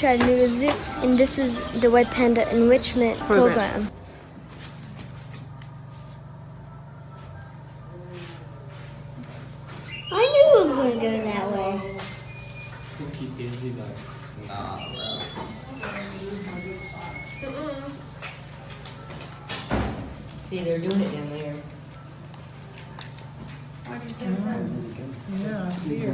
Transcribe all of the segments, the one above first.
Chattanooga Zoo, and this is the White Panda Enrichment Program. I knew it was going to go that way. Nah, bro. See, they're doing it down there. Yeah, I see her.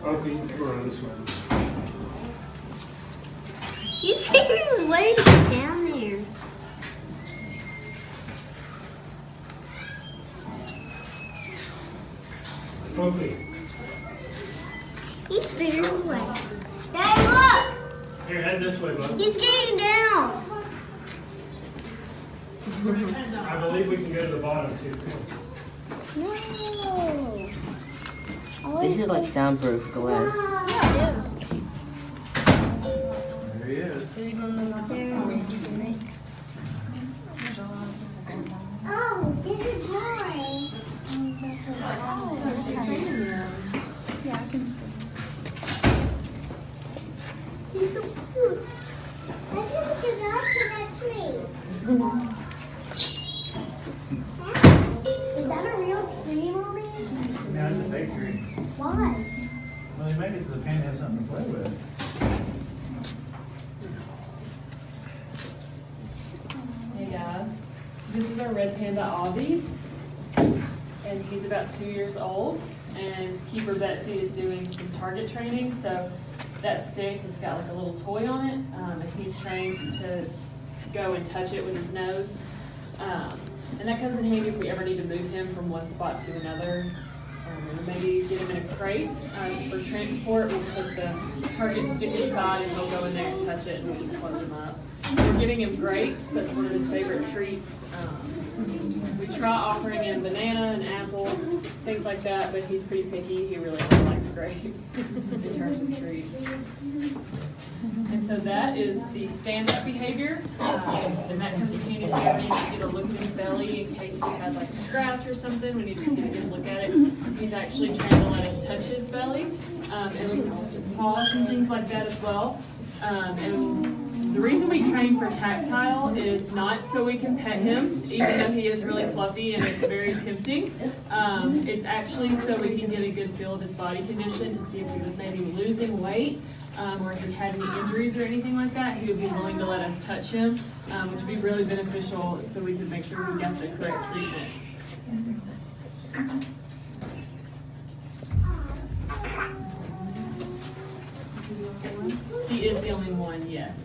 Okay, you can go around this way. He's taking his way to get down there. Okay. He's figuring his way. Dad, look! Here, head this way, bud. He's getting down. I believe we can go to the bottom too. No. This is like soundproof glass. Yeah, it is. There he is. Oh, this is mine. Yeah, I can see. He's so cute. I think we can go to that tree. Is that a real tree, Mommy? Yeah, it's a big tree. Why? Well, they make it so the panda has something to play with. Hey guys, so this is our red panda Avi, and he's about 2 years old, and Keeper Betsy is doing some target training, so that stick has got like a little toy on it, and he's trained to go and touch it with his nose, and that comes in handy if we ever need to move him from one spot to another. Maybe get him in a crate for transport. We'll put the target stick inside and he'll go in there and touch it and we'll just close him up. We're giving him grapes. That's one of his favorite treats. We try offering him banana and apple, things like that, but he's pretty picky. He really only likes grapes in terms of treats. And so that is the stand-up behavior, and that comes in handy if we ever need to get a look at his belly in case he had like a scratch or something. We need to get a good look at it. He's actually trying to let us touch his belly, and we can touch his paws and things like that as well. And the reason we train for tactile is not so we can pet him, even though he is really fluffy and it's very tempting. It's actually so we can get a good feel of his body condition to see if he was maybe losing weight. Or if he had any injuries or anything like that, he would be willing to let us touch him, which would be really beneficial so we could make sure we got the correct treatment. He is the only one, yes.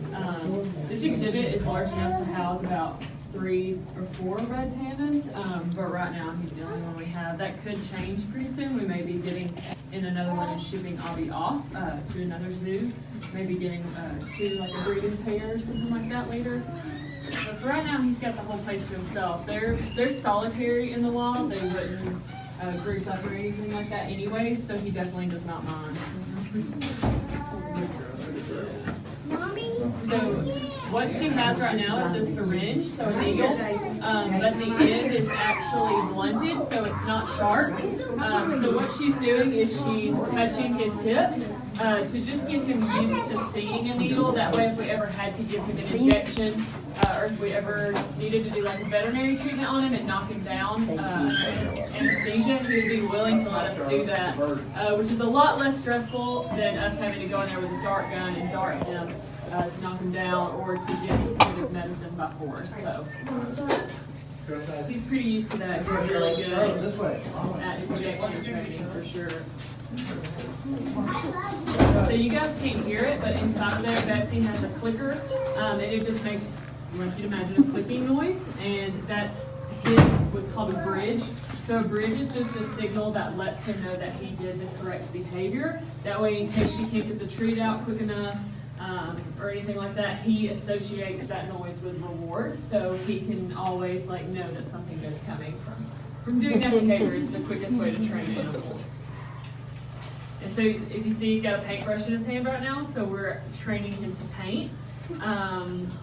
This exhibit is large enough to house about 3 or 4 red pandas, but right now he's the only one we have. That could change pretty soon. We may be getting in another one and shipping Avi off to another zoo. Maybe getting 2, like a breeding pair or something like that later. But for right now, he's got the whole place to himself. They're solitary in the wild. They wouldn't group up or anything like that anyway, so he definitely does not mind. So what she has right now is a syringe, so a needle, but the end is actually blunted, so it's not sharp. So what she's doing is she's touching his hip to just get him used to seeing a needle. That way if we ever had to give him an injection, or if we ever needed to do like a veterinary treatment on him and knock him down anesthesia, he would be willing to let us do that, which is a lot less stressful than us having to go in there with a dart gun and dart him to knock him down or to get his medicine by force. So he's pretty used to that. He's really good at injection training for sure. So you guys can't hear it, but inside of there, Betsy has a clicker, and it just makes, like you'd imagine, a clicking noise, and that's what's called a bridge. So a bridge is just a signal that lets him know that he did the correct behavior. That way, in case she can't get the treat out quick enough, or anything like that, he associates that noise with reward, so he can always like know that something good's coming from doing that behavior is the quickest way to train animals. And so if you see, he's got a paintbrush in his hand right now, so we're training him to paint.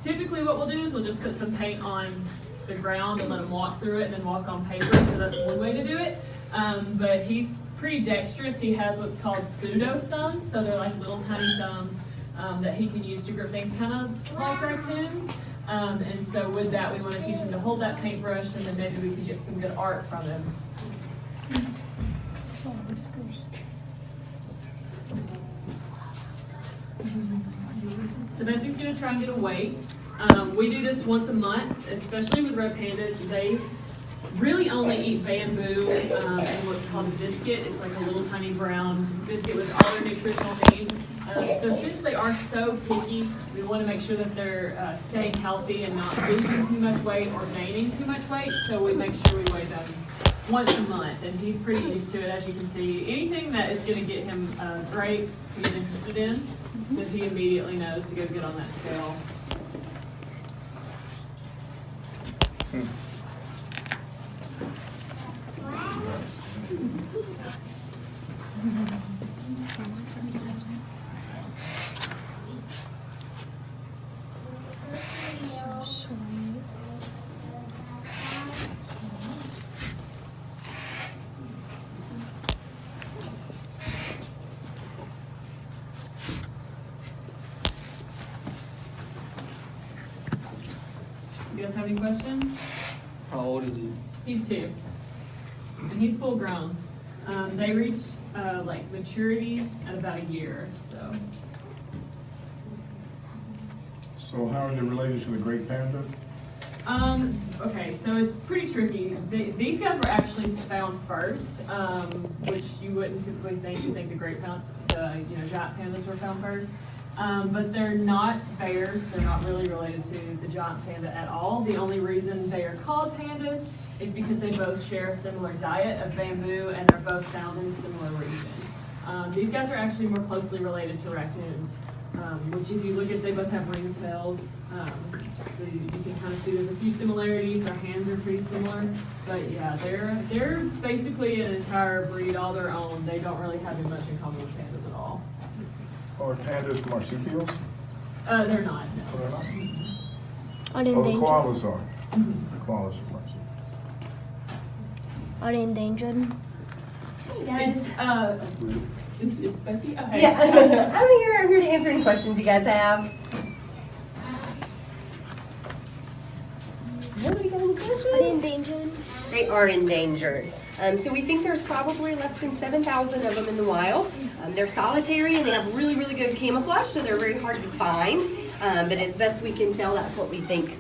Typically what we'll do is we'll just put some paint on the ground and let him walk through it and then walk on paper, so that's one way to do it. But he's pretty dexterous. He has what's called pseudo thumbs, so they're like little tiny thumbs that he can use to grip things kind of like raccoons. And so with that, we want to teach him to hold that paintbrush, and then maybe we can get some good art from him. Oh, whiskers. So Betsy's going to try and get a weight. We do this once a month, especially with red pandas. They really only eat bamboo and what's called a biscuit. It's like a little tiny brown biscuit with all their nutritional needs. So since they are so picky, we want to make sure that they're staying healthy and not losing too much weight or gaining too much weight. So we make sure we weigh them once a month, and he's pretty used to it, as you can see. Anything that is going to get him great, he's interested in, so he immediately knows to go get on that scale. So sweet. You guys have any questions? How old is he? He's 2, and he's full grown. They reach like maturity at about a year, so. So how are they related to the great panda? Okay, so it's pretty tricky. These guys were actually found first, which you wouldn't typically think. You think the great giant pandas were found first. But they're not bears. They're not really related to the giant panda at all. The only reason they are called pandas is because they both share a similar diet of bamboo and they're both found in similar regions. These guys are actually more closely related to raccoons, which if you look at, they both have ringtails. So you can kind of see there's a few similarities. Their hands are pretty similar. But yeah, they're basically an entire breed all their own. They don't really have much in common with pandas at all. Are pandas marsupials? They're not, no. Oh, they're not? Are they Oh, the endangered? koalas are. The koalas are marsupials. Are they endangered? It's Betsy? Okay. Yeah, I'm here to answer any questions you guys have. Nobody got any questions? Are they endangered? They are endangered. So we think there's probably less than 7,000 of them in the wild. They're solitary and they have really, really good camouflage, so they're very hard to find. But as best we can tell, that's what we think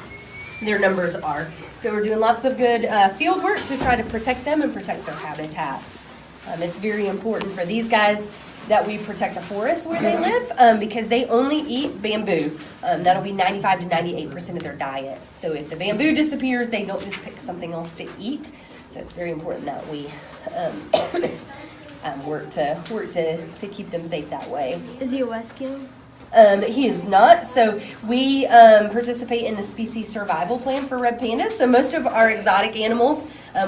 their numbers are. So we're doing lots of good field work to try to protect them and protect their habitats. It's very important for these guys that we protect the forests where they live because they only eat bamboo. That'll be 95 to 98% of their diet. So if the bamboo disappears, they don't just pick something else to eat. So it's very important that we work to keep them safe that way. Is he a rescue? He is not. So we participate in the species survival plan for red pandas. So most of our exotic animals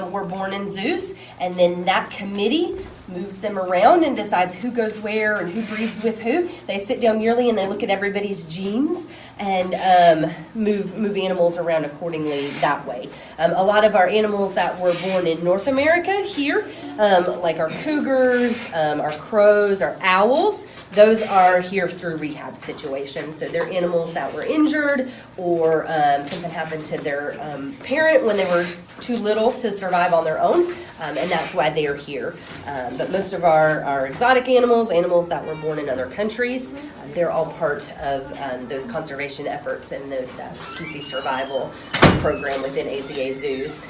were born in zoos, and then that committee moves them around and decides who goes where and who breeds with who. They sit down yearly and they look at everybody's genes and move animals around accordingly that way. A lot of our animals that were born in North America here, like our cougars, our crows, our owls, those are here through rehab situations. So they're animals that were injured or something happened to their parent when they were too little to survive on their own, and that's why they are here. But most of our exotic animals that were born in other countries, they're all part of those conservation efforts and that species survival program within AZA zoos.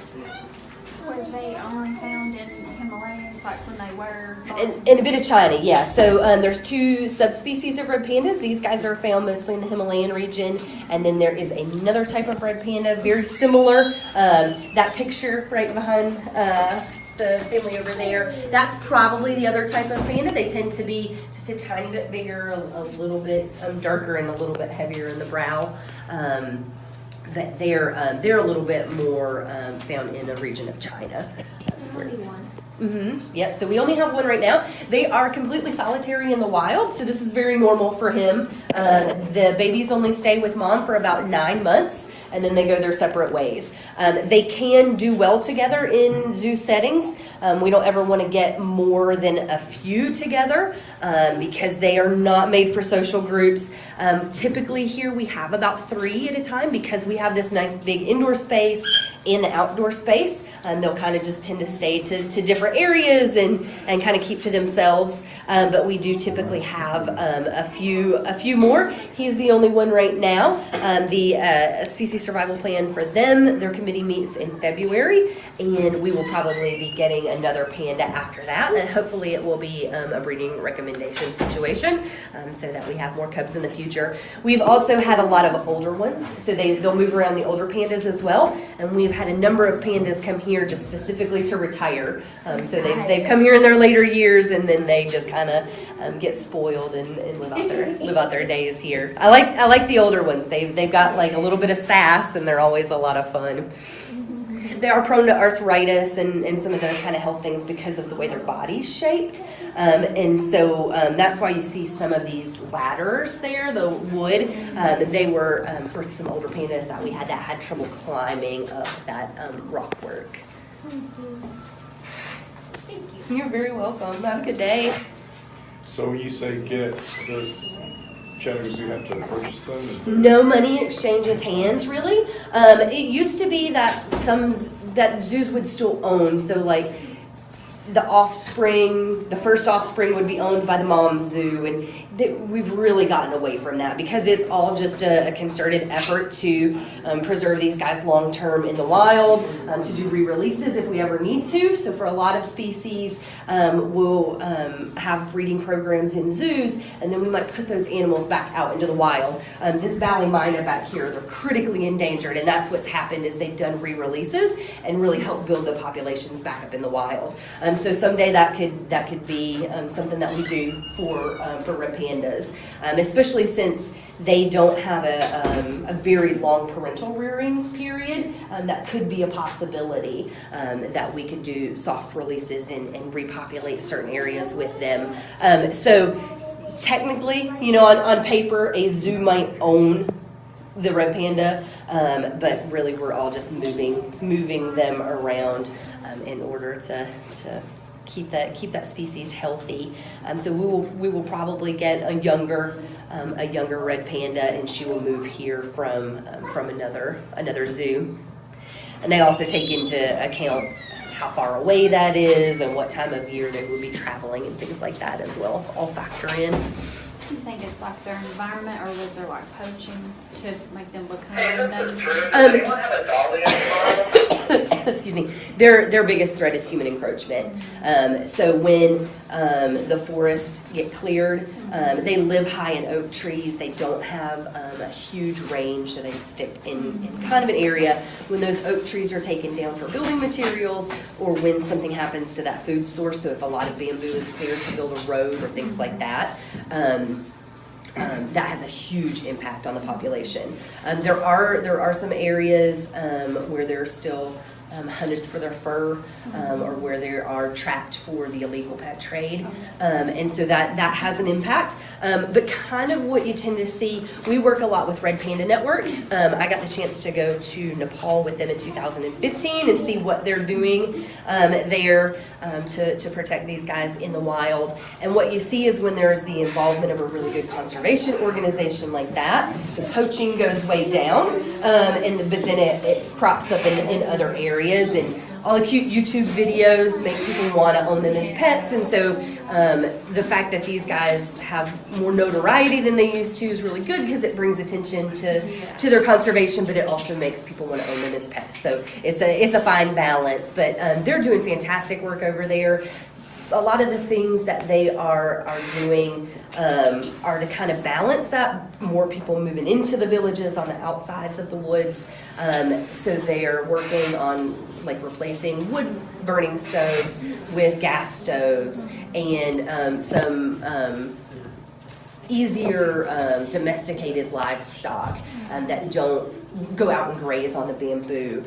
Were they only found in Himalayas, like when they were? In a bit of China, yeah. So there's 2 subspecies of red pandas. These guys are found mostly in the Himalayan region. And then there is another type of red panda, very similar. That picture right behind the family over there, that's probably the other type of panda. They tend to be just a tiny bit bigger, a little bit darker, and a little bit heavier in the brow. but they're a little bit more found in a region of China. Yeah, so we only have one right now. They are completely solitary in the wild, so this is very normal for him. The babies only stay with mom for about 9 months, and then they go their separate ways. They can do well together in zoo settings. We don't ever want to get more than a few together because they are not made for social groups. Typically here we have about 3 at a time because we have this nice big indoor space and outdoor space. They'll kind of just tend to stay to different areas and kind of keep to themselves. But we do typically have a few more. He's the only one right now. The species survival plan for them, their committee meets in February, and we will probably be getting another panda after that. And hopefully it will be a breeding recommendation situation so that we have more cubs in the future. We've also had a lot of older ones, so they'll move around the older pandas as well. And we've had a number of pandas come here just specifically to retire. So they've come here in their later years, and then they just kind of get spoiled and live out their days here. I like the older ones. They've got like a little bit of sass, and they're always a lot of fun. They are prone to arthritis and some of those kind of health things because of the way their body's shaped. And so that's why you see some of these ladders there, the wood. They were for some older pandas that we had trouble climbing up that rock work. Thank you. You're very welcome. Have a good day. So when you say get, does Chattanooga Zoo have to purchase them? Is there... No money exchanges hands, really. It used to be that that zoos would still own, so like the first offspring would be owned by the mom zoo, and we've really gotten away from that because it's all just a concerted effort to preserve these guys long term in the wild, to do re-releases if we ever need to. So for a lot of species, we'll have breeding programs in zoos, and then we might put those animals back out into the wild. This valley myna back here, they're critically endangered, and that's what's happened is they've done re-releases and really helped build the populations back up in the wild. So someday that could be something that we do for red pandas, especially since they don't have a very long parental rearing period. That could be a possibility that we could do soft releases and repopulate certain areas with them. So technically, on paper, a zoo might own the red panda, but really we're all just moving them around in order to keep that species healthy. So we will probably get a younger red panda, and she will move here from another zoo. And they also take into account how far away that is and what time of year they will be traveling and things like that as well. All factor in. Do you think it's like their environment, or was there like poaching to make them become endangered? Excuse me. Their biggest threat is human encroachment. So when the forests get cleared, they live high in oak trees. They don't have a huge range, so they stick in kind of an area. When those oak trees are taken down for building materials, or when something happens to that food source, so if a lot of bamboo is cleared to build a road or things like that, that has a huge impact on the population. There are some areas where they're still hunted for their fur, or where they are trapped for the illegal pet trade, and so that has an impact. But kind of what you tend to see, we work a lot with Red Panda Network. I got the chance to go to Nepal with them in 2015 and see what they're doing there to protect these guys in the wild. And what you see is when there's the involvement of a really good conservation organization like that, the poaching goes way down, but then it crops up in other areas, and all the cute YouTube videos make people want to own them as pets. And so the fact that these guys have more notoriety than they used to is really good because it brings attention to their conservation, but it also makes people want to own them as pets. So it's a fine balance, but they're doing fantastic work over there. A lot of the things that they are doing are to kind of balance that, more people moving into the villages on the outsides of the woods. So they are working on like replacing wood burning stoves with gas stoves, and some easier domesticated livestock that don't go out and graze on the bamboo.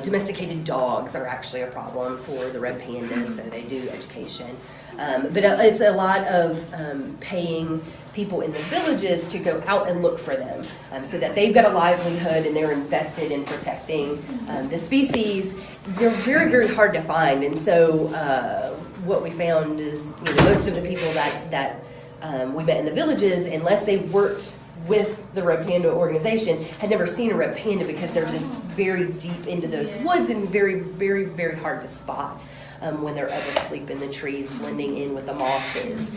Domesticated dogs are actually a problem for the red pandas, so they do education. But it's a lot of paying people in the villages to go out and look for them, so that they've got a livelihood and they're invested in protecting the species. They're very, very hard to find, and so what we found is, most of the people that we met in the villages, unless they worked with the Red Panda organization, had never seen a red panda because they're just very deep into those woods and very, very, very hard to spot when they're up asleep in the trees, blending in with the mosses.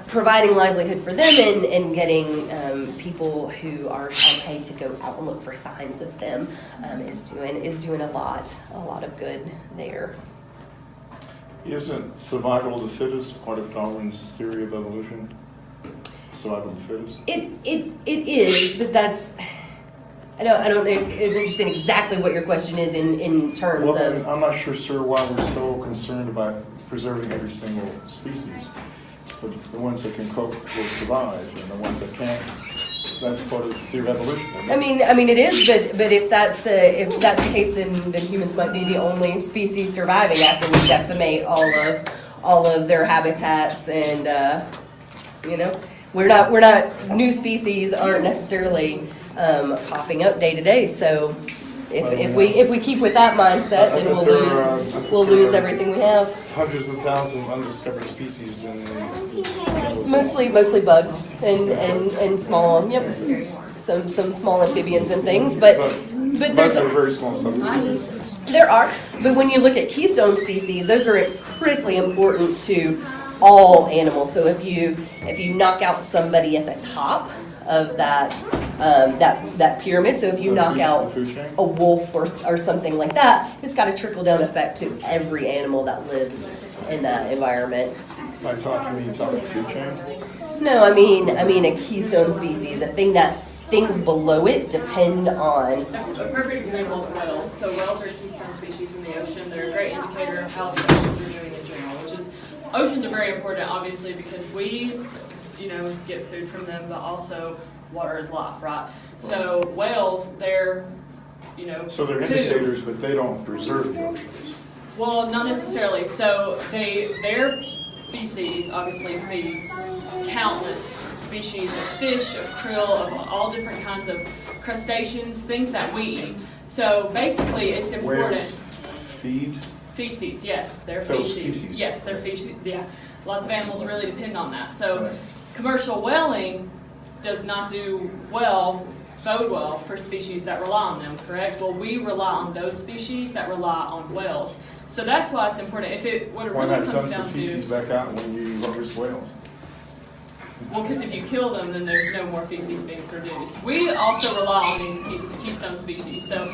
Providing livelihood for them and getting people who are paid to go out and look for signs of them is doing a lot of good there. Isn't survival of the fittest part of Darwin's theory of evolution? Survival of the fittest? It is, but that's, I don't understand exactly what your question is in terms of. I'm not sure, sir, why we're so concerned about preserving every single species. But the ones that can cope will survive, and the ones that can't, that's part of the theory of evolution. I mean it is, but if that's the case, then humans might be the only species surviving after we decimate all of their habitats, and we're not new species aren't necessarily popping up day to day. So if we keep with that mindset, then we'll lose everything we have. Hundreds of thousands of undiscovered species in mostly bugs and small, some small amphibians and things, but bugs are very small subdivisions. There are, but when you look at keystone species, those are critically important to all animals. So if you knock out somebody at the top of that pyramid, so if you knock out a wolf or something like that, it's got a trickle-down effect to every animal that lives in that environment. By talking, you talking food chain? No, I mean a keystone species, a thing that things below it depend on. A perfect example is whales. So whales are a keystone species in the ocean. They're a great indicator of how the oceans are doing in general, which is, oceans are very important, obviously, because we, get food from them, but also water is life, right? So whales, they're, So they're indicators, but they don't preserve the oceans. Well, not necessarily. So their feces obviously feeds countless species of fish, of krill, of all different kinds of crustaceans, things that we eat. So basically, it's important. Whales feed? Feces, yes, they're Those feces. feces. Yes, they're feces. Yeah, lots of animals really depend on that. So commercial whaling does not bode well for species that rely on them, correct? Well, we rely on those species that rely on whales. So that's why it's important. What it Why really not comes dump down the to. feces back out when you harvest whales? Well, because if you kill them, then there's no more feces being produced. We also rely on these keystone species. So,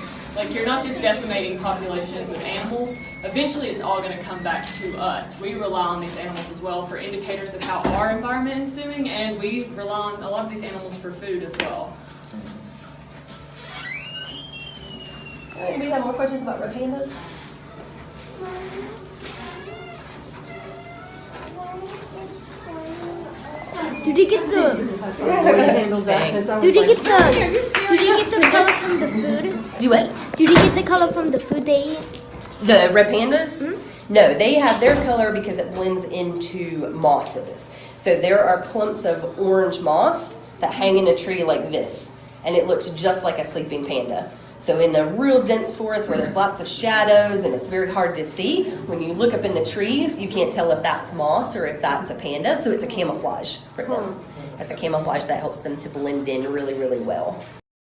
you're not just decimating populations with animals. Eventually, it's all going to come back to us. We rely on these animals as well for indicators of how our environment is doing, and we rely on a lot of these animals for food as well. Anybody have more questions about red pandas? Did you get the? Did you get the color from the food? Do what? Did you get the color from the food they eat? The red pandas? Mm-hmm. No, they have their color because it blends into mosses. So there are clumps of orange moss that hang in a tree like this, and it looks just like a sleeping panda. So in the real dense forest where there's lots of shadows and it's very hard to see, when you look up in the trees, you can't tell if that's moss or if that's a panda, so it's a camouflage for them. That's a camouflage that helps them to blend in really, really well.